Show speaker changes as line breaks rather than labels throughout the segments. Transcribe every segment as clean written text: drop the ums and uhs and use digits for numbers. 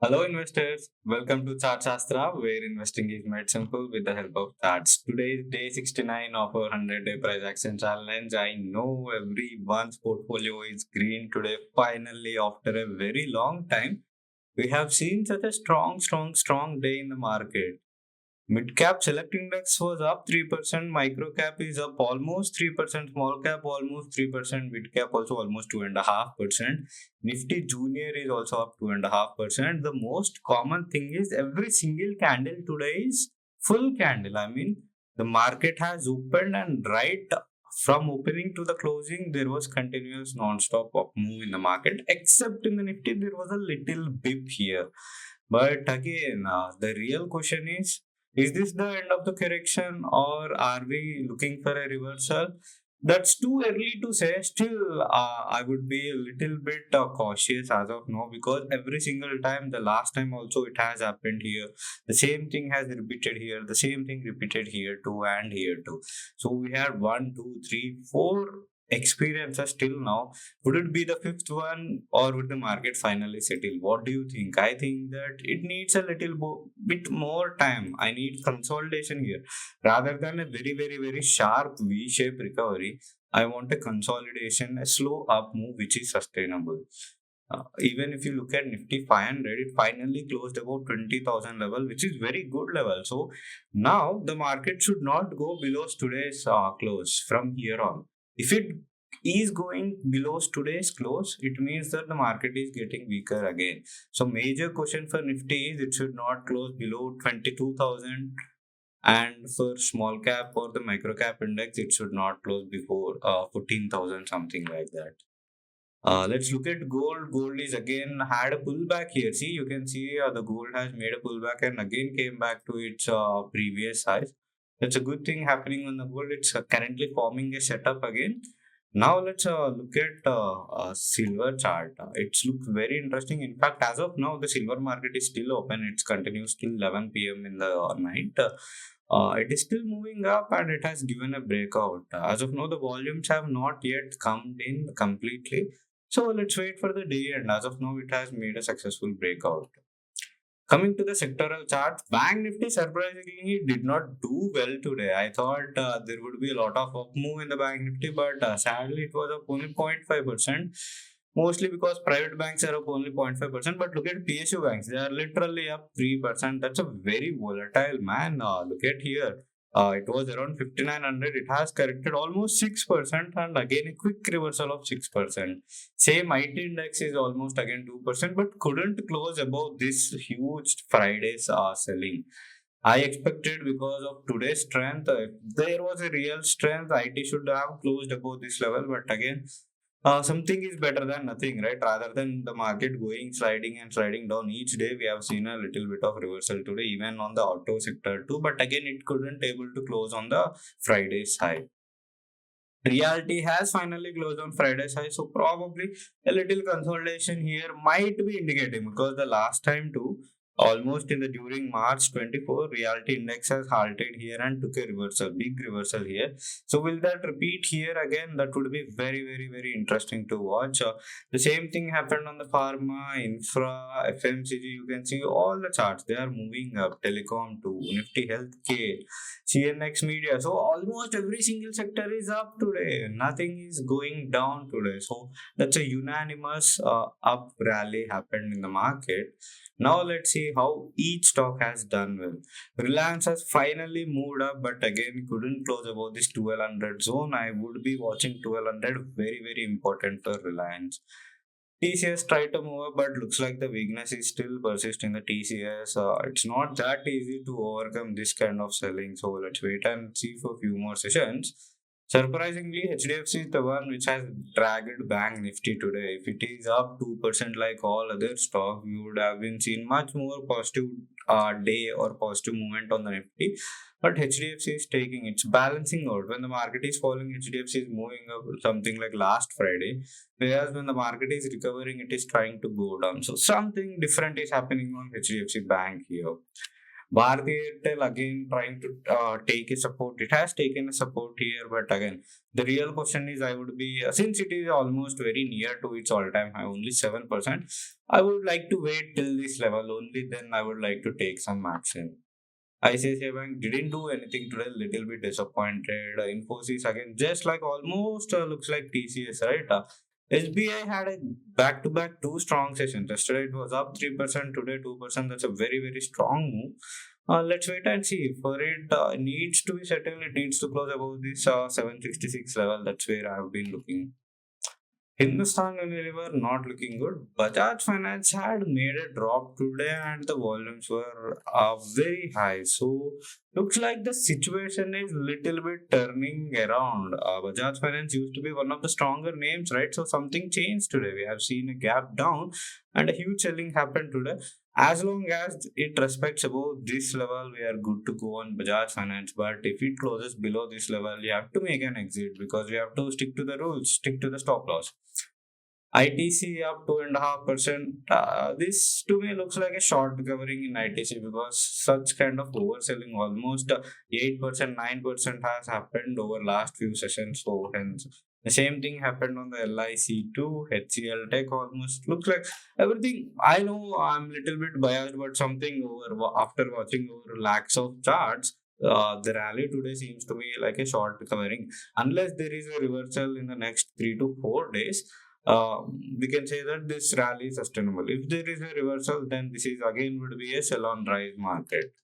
Hello, investors. Welcome to Chart Shastra, where investing is made simple with the help of charts. Today is day 69 of our 100-day price action challenge. I know everyone's portfolio is green today. Finally, after a very long time, we have seen such a strong day in the market. Midcap select index was up 3%, microcap is up almost 3%, small cap almost 3%, midcap also almost 2.5%. Nifty Junior is also up 2.5%. The most common thing is every single candle today is full candle. I mean, the market has opened and right from opening to the closing, there was continuous non-stop up move in the market, except in the Nifty, there was a little bip here. But again, the real question is this the end of the correction or are we looking for a reversal? That's too early to say. Still, I would be a little bit cautious as of now because every single time, the last time also it has happened here. The same thing has repeated here. The same thing repeated here too and here too. So we had one, two, three, four experiences till now. Would it be the fifth one or would the market finally settle? What do you think? I think that it needs a little bit more time. I need consolidation here rather than a very sharp V-shaped recovery. I want a consolidation, a slow up move which is sustainable. Even if you look at Nifty 500, it finally closed about 20,000 level, which is very good level. So now the market should not go below today's close from here on. If it is going below today's close, it means that the market is getting weaker again. So major question for Nifty is it should not close below 22,000, and for small cap or the micro cap index it should not close before 14,000, something like that. Let's look at gold. Gold is again had a pullback here. See, you can see the gold has made a pullback and again came back to its previous size. That's a good thing happening on the gold. It's currently forming a setup again. Now let's look at silver chart. It's looks very interesting. In fact, as of now, the silver market is still open. It's continues till 11 p.m. in the night. It is still moving up and it has given a breakout. As of now, the volumes have not yet come in completely. So let's wait for the day, and as of now, it has made a successful breakout. Coming to the sectoral charts, Bank Nifty surprisingly did not do well today. I thought there would be a lot of up move in the Bank Nifty, but sadly it was up only 0.5%. Mostly because private banks are up only 0.5%. But look at PSU banks, they are literally up 3%. That's a very volatile, man. Look at here. It was around 5900. It has corrected almost 6% and again a quick reversal of 6%. Same IT index is almost again 2%, but couldn't close above this huge Friday's selling. I expected because of today's strength, if there was a real strength, IT should have closed above this level. But again, something is better than nothing, right? Rather than the market going sliding and sliding down each day, we have seen a little bit of reversal today, even on the auto sector too. But again, it couldn't able to close on the Friday's high. Reality has finally closed on Friday's high, so probably a little consolidation here might be indicating because the last time too, almost in the during March 24, reality index has halted here and took a reversal, big reversal here. So will that repeat here again? That would be very interesting to watch. The same thing happened on the pharma, infra, FMCG. You can see all the charts they are moving up. Telecom to Nifty Healthcare, CNX Media. So almost every single sector is up today. Nothing is going down today. So that's a unanimous up rally happened in the market. Now let's see how each stock has done well. Reliance has finally moved up, but again couldn't close above this 1200 zone. I would be watching 1200. Very important for Reliance. TCS tried to move up, but looks like the weakness is still persisting. The TCS, it's not that easy to overcome this kind of selling. So let's wait and see for a few more sessions. Surprisingly, HDFC is the one which has dragged Bank Nifty today. If it is up 2% like all other stocks, we would have been seen much more positive day or positive movement on the Nifty. But HDFC is taking it's balancing out. When the market is falling, HDFC is moving up something like last Friday. Whereas when the market is recovering, it is trying to go down. So something different is happening on HDFC Bank here. Bharti Airtel again trying to take a support. It has taken a support here, but again, the real question is, I would be since it is almost very near to its all-time high, only 7%. I would like to wait till this level. Only then I would like to take some action. ICICI Bank didn't do anything today, little bit disappointed. Infosys again, just like almost looks like TCS, right? SBI had a back-to-back two strong sessions. Yesterday it was up 3%, today 2%. That's a very, very strong move. Let's wait and see. For it needs to be settled, it needs to close above this 766 level. That's where I've been looking. Hindustan Unilever not looking good. Bajaj Finance had made a drop today and the volumes were very high. So looks like the situation is little bit turning around. Bajaj Finance used to be one of the stronger names, right? So something changed today. We have seen a gap down and a huge selling happened today. As long as it respects above this level, we are good to go on Bajaj Finance. But if it closes below this level, you have to make an exit because we have to stick to the rules, stick to the stop loss. ITC up 2.5%. This to me looks like a short covering in ITC because such kind of overselling almost 8%, 9% has happened over last few sessions. So hence the same thing happened on the LIC too. HCL Tech almost looks like everything. I know I'm little bit biased, but something over after watching over lakhs of charts. The rally today seems to me like a short covering unless there is a reversal in the next 3 to 4 days. uh, we can say that this rally is sustainable. If there is a reversal, then this is again would be a sell on rise market.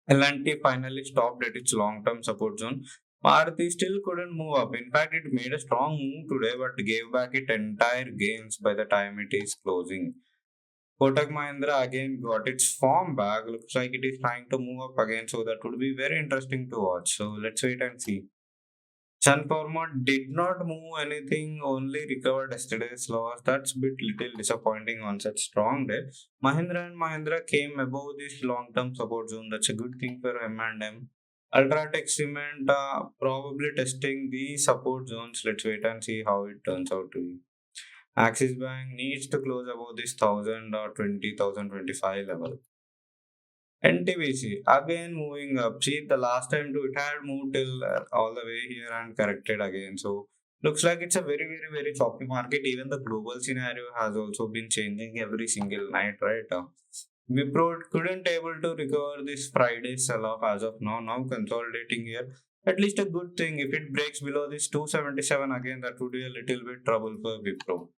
L&T finally stopped at its long-term support zone. Maruti still couldn't move up. In fact, it made a strong move today, but gave back its entire gains by the time it is closing. Kotak Mahindra again got its form back. Looks like it is trying to move up again, so that would be very interesting to watch. So let's wait and see. Sun Pharma did not move anything, only recovered yesterday's loss. That's a bit little disappointing on such strong day. Mahindra and Mahindra came above this long-term support zone. That's a good thing for M&M. Ultratech Cement probably testing the support zones. Let's wait and see how it turns out to be. Axis Bank needs to close above this 1000 or 20,025 level. NTBC again moving up. See, the last time too, it had moved till all the way here and corrected again. So looks like it's a very, very, very choppy market. Even the global scenario has also been changing every single night, right? Wipro couldn't able to recover this Friday sell-off as of now. Now consolidating here. At least a good thing. If it breaks below this 277 again, that would be a little bit trouble for Wipro.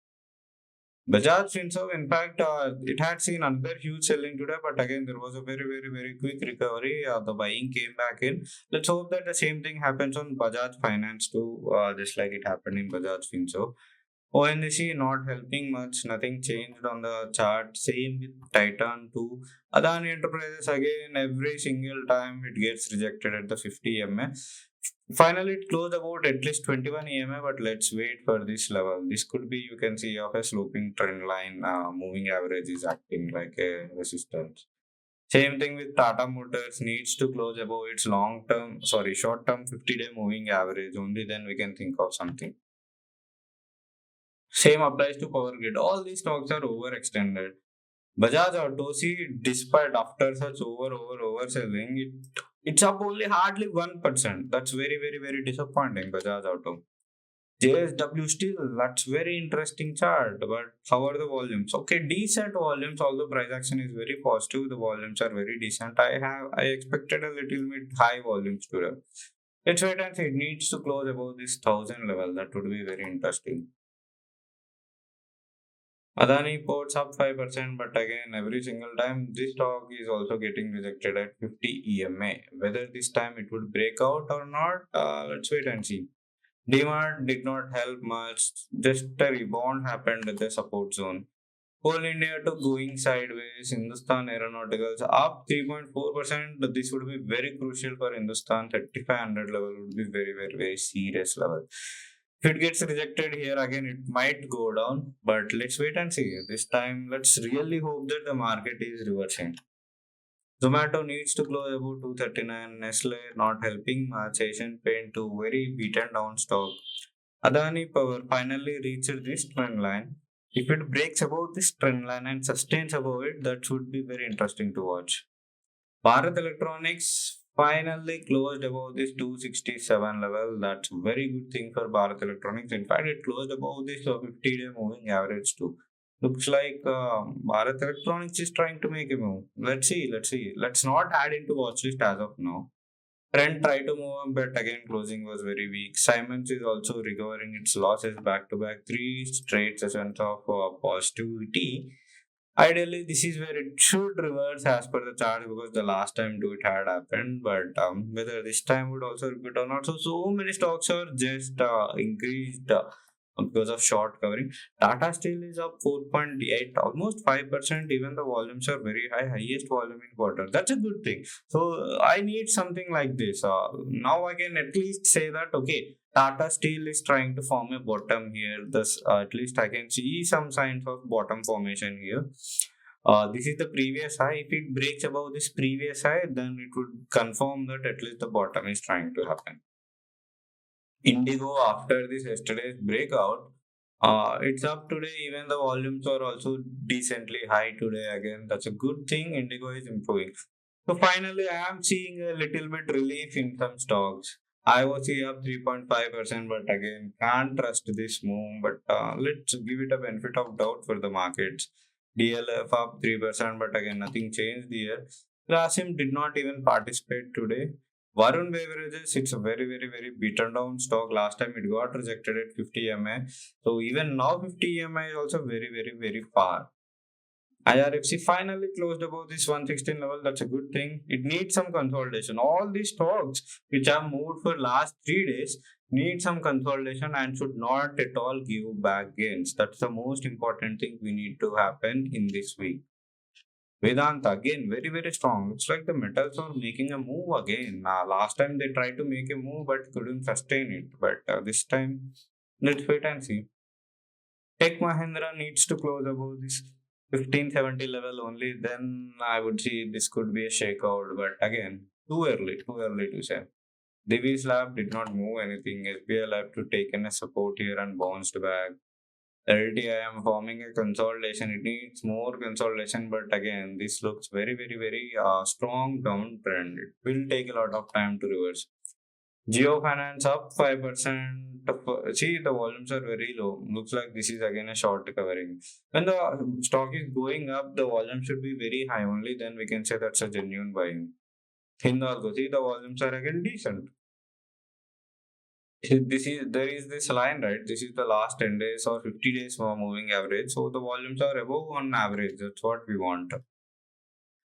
Bajaj Finance, in fact, it had seen another huge selling today, but again, there was a very, very, very quick recovery. The buying came back in. Let's hope that the same thing happens on Bajaj Finance too, just like it happened in Bajaj Finance. ONGC not helping much, nothing changed on the chart. Same with Titan too. Adani Enterprises again, every single time it gets rejected at the 50 EMA. Finally, it closed about at least 21 EMA, but let's wait for this level. This could be, you can see, of a sloping trend line. Moving average is acting like a resistance. Same thing with Tata Motors needs to close above its short term 50-day moving average. Only then we can think of something. Same applies to Power Grid. All these stocks are overextended. Bajaj Auto, see, despite after such overselling, it's up only hardly 1%. That's very, very, very disappointing, Bajaj Auto. JSW still, that's very interesting chart, but how are the volumes? Okay, decent volumes, although price action is very positive, the volumes are very decent. I expected a little bit high volumes today. Let's wait and see. It needs to close above this 1000 level. That would be very interesting. Adani ports up 5%, but again, every single time this stock is also getting rejected at 50 EMA. Whether this time it would break out or not, let's wait and see. Demand did not help much, just a rebound happened at the support zone. Coal India to going sideways, Hindustan Aeronauticals up 3.4%. This would be very crucial for Hindustan. 3500 level would be very, very, very serious level. If it gets rejected here again, it might go down, but let's wait and see. This time, let's really hope that the market is reversing. Zomato needs to close about 239. Nestle not helping much. Asian Paint to very beaten down stock. Adani Power finally reached this trend line. If it breaks above this trend line and sustains above it, that should be very interesting to watch. Bharat Electronics finally closed above this 267 level. That's a very good thing for Bharat Electronics. In fact, it closed above this 50-day moving average too. Looks like Bharat Electronics is trying to make a move. Let's see, let's see. Let's not add into watch list as of now. Trend tried to move up, but again closing was very weak. Siemens is also recovering its losses back to back, three straight sessions of positivity. Ideally, this is where it should reverse as per the chart because the last time too it had happened. But whether this time would also repeat or not, so many stocks are just increased because of short covering. Tata Steel is up 4.8, almost 5%. Even the volumes are very high, highest volume in quarter. That's a good thing. So I need something like this. Now I can at least say that okay, Tata Steel is trying to form a bottom here. Thus, at least I can see some signs of bottom formation here. This is the previous high. If it breaks above this previous high, then it would confirm that at least the bottom is trying to happen. Indigo, after this yesterday's breakout, it's up today. Even the volumes are also decently high today. Again, that's a good thing. Indigo is improving. So finally, I am seeing a little bit relief in some stocks. I was here up 3.5%, but again, can't trust this move. But let's give it a benefit of doubt for the markets. DLF up 3%, but again, nothing changed here. Grasim did not even participate today. Varun Beverages, it's a very, very, very beaten down stock. Last time it got rejected at 50 MA. So even now 50 MA is also very, very, very far. IRFC finally closed above this 116 level. That's a good thing. It needs some consolidation. All these stocks which have moved for last 3 days need some consolidation and should not at all give back gains. That's the most important thing we need to happen in this week. Vedanta again very very strong. Looks like the metals are making a move again. Last time they tried to make a move but couldn't sustain it. But this time, let's wait and see. Tech Mahindra needs to close above this 1570 level only. Then I would see this could be a shakeout. But again, too early to say. Divi's Lab did not move anything. SBI Lab to take in a support here and bounced back. LTI am forming a consolidation. It needs more consolidation, but again, this looks very, very, very strong downtrend. It will take a lot of time to reverse. Jio Finance up 5%. See, the volumes are very low. Looks like this is again a short covering. When the stock is going up, the volume should be very high. Only then we can say that's a genuine buying. Hindalco, see, the volumes are again decent. This is there is this line, right? This is the last 10 days or 50 days for moving average. So the volumes are above on average. That's what we want.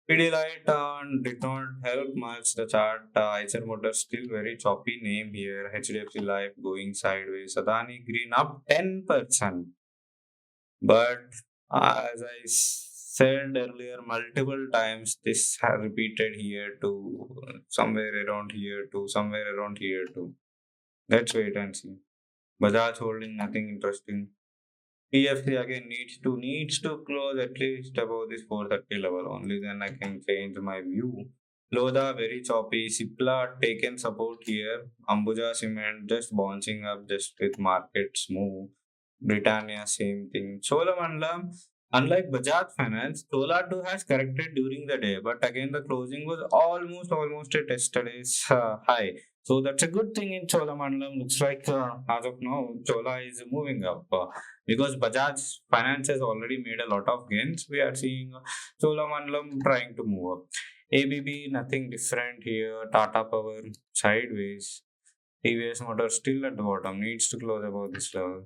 Pidilite did not help much. The chart, Eicher Motors still very choppy name here. HDFC Life going sideways. Adani Green up 10%. But as I said earlier, multiple times this has repeated here to somewhere around here to somewhere around here to. Let's wait and see. Bajaj holding nothing interesting. PFC again needs to close at least above this 430 level. Only then I can change my view. Loda very choppy. Sipla taken support here. Ambuja Cement just bouncing up just with markets move. Britannia same thing. Cholamandalam, unlike Bajaj Finance, Chola too has corrected during the day, but again the closing was almost at yesterday's high. So that's a good thing in Cholamandalam. Looks like as of now Chola is moving up because Bajaj Finance has already made a lot of gains. We are seeing Cholamandalam trying to move up. ABB nothing different here. Tata Power sideways. TVS Motor still at the bottom, needs to close above this level.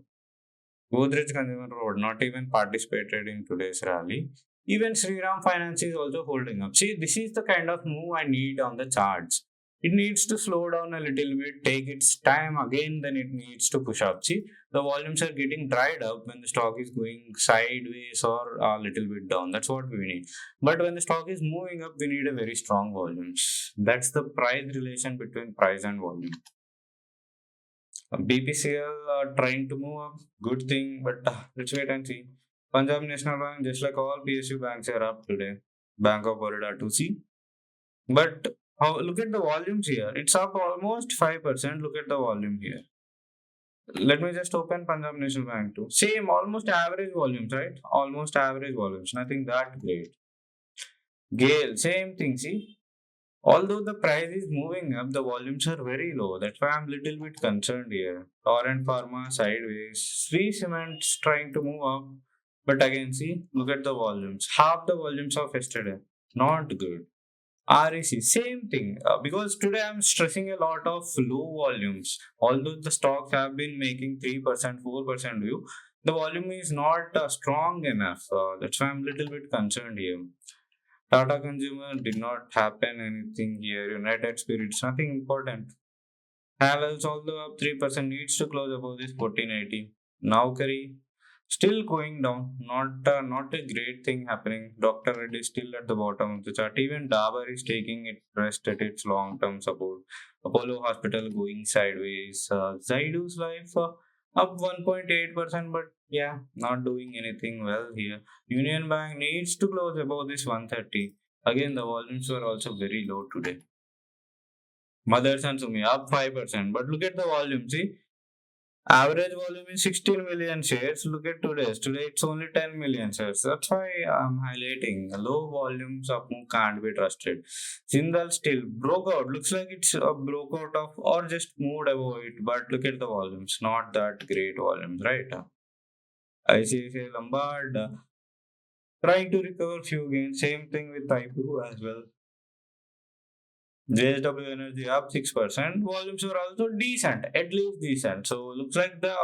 Godrej Consumer Road not even participated in today's rally. Even Sriram Finance is also holding up. See, this is the kind of move I need on the charts. It needs to slow down a little bit, take its time again, then it needs to push up. See, the volumes are getting dried up when the stock is going sideways or a little bit down. That's what we need. But when the stock is moving up, we need a very strong volumes. That's the price relation between price and volume. BPCL trying to move up, good thing, but let's wait and see. Punjab National Bank, just like all PSU banks, are up today. Bank of Baroda to see. But look at the volumes here. It's up almost 5%. Look at the volume here. Let me just open Punjab National Bank too. Same, almost average volumes, right? Almost average volumes. Nothing that great. Gale, same thing. See, Although the price is moving up, the volumes are very low. That's why I'm little bit concerned here. Torrent Pharma sideways. Sri Cement's trying to move up. But again, see, look at the volumes. Half the volumes of yesterday. Not good. REC, same thing. Because today I'm stressing a lot of low volumes. Although the stocks have been making 3%, 4% view, the volume is not strong enough. That's why I'm little bit concerned here. Tata Consumer did not happen anything here. United Spirits, nothing important. Havels, although up 3%, needs to close above this 1480. Naukari, still going down. Not a great thing happening. Dr. Reddy is still at the bottom of the chart. Even Dabur is taking it rest at its long-term support. Apollo Hospital going sideways. Zaidu's Life up 1.8%, but yeah, not doing anything well here. Union Bank needs to close above this 130. Again, the volumes were also very low today. Mothers and Sumi up 5%. But look at the volume. See, average volume is 16 million shares. Look at today's. Today it's only 10 million shares. That's why I'm highlighting. Low volumes of move can't be trusted. Jindal still broke out. Looks like it's a broke out of or just moved above it. But look at the volumes. Not that great volumes, right? ICICI Lombard trying to recover few gains. Same thing with IPO as well. JSW Energy up 6%. Volumes were also decent, at least decent. So looks like the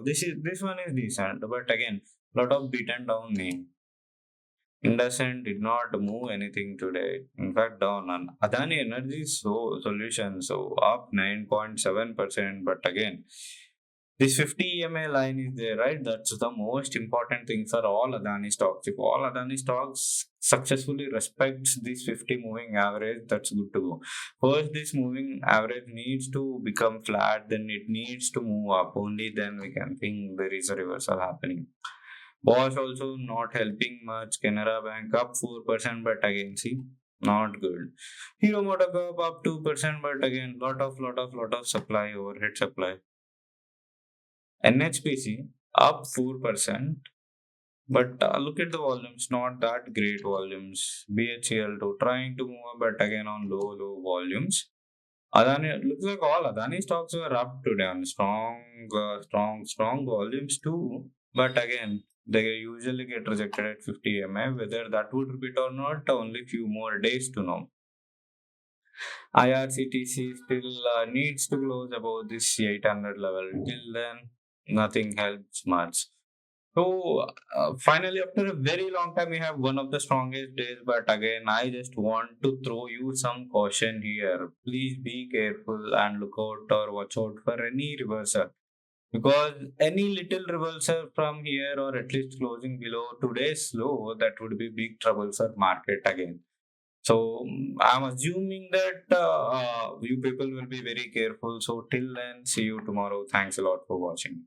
this one is decent, but again, lot of beaten down name. IndusInd did not move anything today. In fact, down on Adani Energy solution so up 9.7%. But again, this 50 EMA line is there, right? That's the most important thing for all Adani stocks. If all Adani stocks successfully respects this 50 moving average, that's good to go. First, this moving average needs to become flat, then it needs to move up. Only then we can think there is a reversal happening. Bosch also not helping much. Canara Bank up 4%, but again, see, not good. Hero MotoCorp up 2%, but again, lot of supply, overhead supply. NHPC up 4%, but look at the volumes, not that great volumes. BHEL2 trying to move up, but again on low volumes. Adani looks like all Adani stocks were up today on strong volumes too. But again, they usually get rejected at 50 MA. Whether that would repeat or not, only few more days to know. IRCTC still needs to close above this 800 level. Till then, nothing helps much. So, finally, after a very long time, we have one of the strongest days. But again, I just want to throw you some caution here. Please be careful and look out or watch out for any reversal. Because any little reversal from here or at least closing below today's low, that would be big trouble for market again. So I'm assuming that you people will be very careful. So till then, see you tomorrow. Thanks a lot for watching.